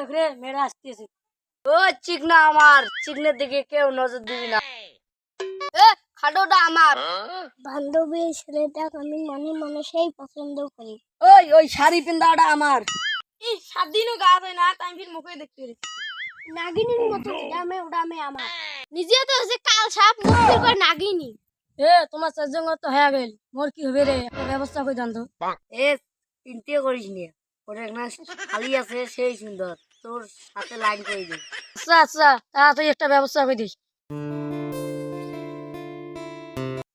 দেখ রে মেয়েরা আসতেছে। ও চিকনা আমার, চিকনের দিকে কেউ নজর দিবি না। এ খাটোটা আমার। বান্ধবীর ছেলেটাকে আমি মনে মনে সেই পছন্দ করি। ওই শাড়ি পিন্দাটা আমার। এই 7 দিনও গা হয় না, তাই ফির মুখে দেখতে রে। নাগিনীর মতো উড়ামে উড়ামে আমার। নিজে তো হচ্ছে কাল সাপ, মুখ ফির করে নাগিনি। তোমার চারজন তো হয়ে গেল, মোর কি হবে রে? একটা ব্যবস্থা করে জানতো। এ চিন্তা করিস নি, ওর একটা শালি আছে সেই সুন্দর, তোর সাথে লাইন করে দে। আচ্ছা আচ্ছা, তাড়াতাড়ি একটা ব্যবস্থা করে দিস।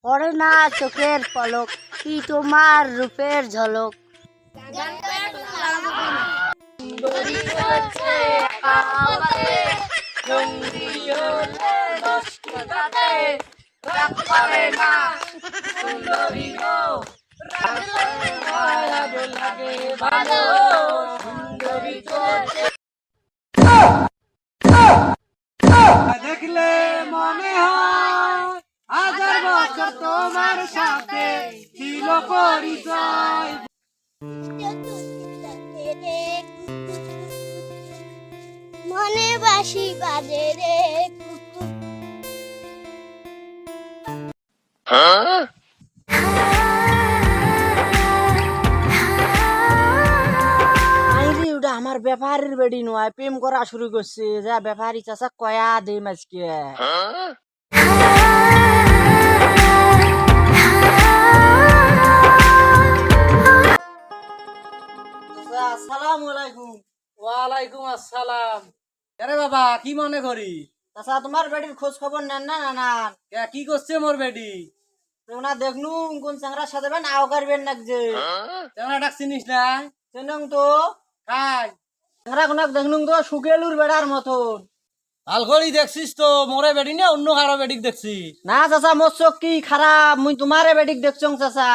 পড়ে না চোখের পলক, কি তোমার রূপের ঝলক। সুন্দরী হয়েছে আমারে, সঙ্গী হলে নষ্ট যাতে, রাগ করে না সুন্দরী গো, রাগ লাগে ভালো, সুন্দরী চলছে। দেখলে মনে হয় হাজার বছর তোমার সাথে ছিল পরিচয়। মনে বাসি বাজে রে আইরি ওটা আমার ব্যাপারীর বেডি নয়, প্রেম করা শুরু করছে, যা ব্যাপারী চাষা কয়া দে মাঝকে। আসসালামু আলাইকুম। ওয়ালাইকুম আসসালাম। আরে বাবা কি মনে করি? চাষা তোমার বেডির খোঁজ খবর নেন না? না কি করছে মোর বেডি? তোমরা দেখনু কোন চাংরার সাথে বেন আও করবেন না যে তেমন ডাক চিনিস না? চেনং তো খাই চাংরা কোনাক দেখনু তো সুগেলুর বেড়ার মতন। ভাল করি দেখছিস তো মোরে বেডি না অন্য কারো বেডিক দেখছি? না চাচা মোর চোখ কি খারাপ, মুই তোমারে বেডিক দেখছং চাচা।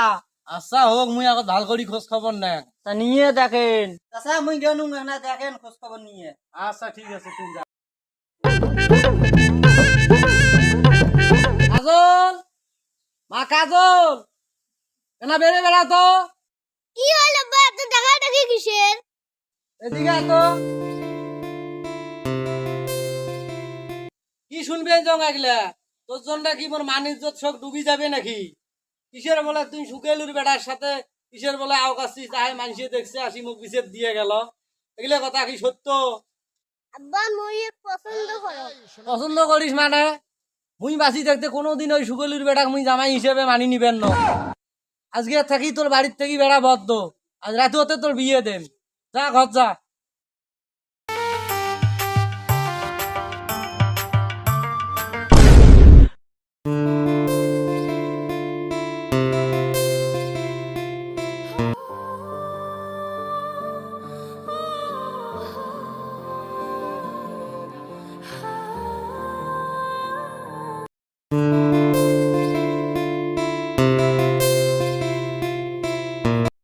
আচ্ছা হোক, মুই আগত ভাল করি খোঁজ খবর নে। তা নিয়ে দেখেন চাচা, মুই গেনু না দেখেন খোঁজ খবর নিয়ে। আচ্ছা ঠিক আছে, তুই যা। কাজল, মা কাজল, কেনা বেড়ে বেড়া তো, কি হলো বাপ, তো দেখা দেখি কিসের? এদিকে আয় তো। কি শুনবে জং আগলা? তোর জন্য কি মোর মান ইজ্জত সব ডুবি যাবে নাকি? কিসের বলে তুই সুকেলুর বেড়ার সাথে কিসের বলে আও কাছি তাই মানুষে দেখছে আসি মুখ বিছেদ দিয়ে গেল? এগুলো কথা কি সত্য? আব্বা মুই পছন্দ করো। পছন্দ করিস মানে? মুই বাঁচি থাকতে কোনোদিন ওই সুকেলুর বেড়াক মুই জামাই হিসেবে মানি নিবেন না। আজকে থাকি তোর বাড়ির থেকে বেড়া বদ্ধ, আজ রাতে হতে তোর বিয়ে দেন। যা ঘর যা।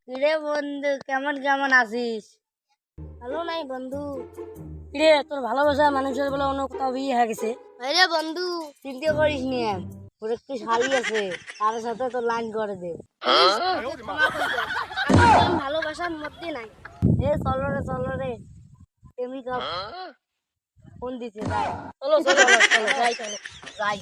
কিরে বন্ধু, কেমন কেমন আছিস? ভালো নাই বন্ধু। রে তোর ভালোবাসা মানুষের বলে অন্য কোথাও বিয়ে হয়ে গেছে। রে বন্ধু, চিন্তা করিস নি, ওর একটু শালি আছে, তার সাথে তো লাইন করে দে। আমি ভালোবাসার মধ্যে নাই। চলো রে প্রেমিকা ফোন দিছে, যাই। চলো চলো চলো, যাই চলো। যাই।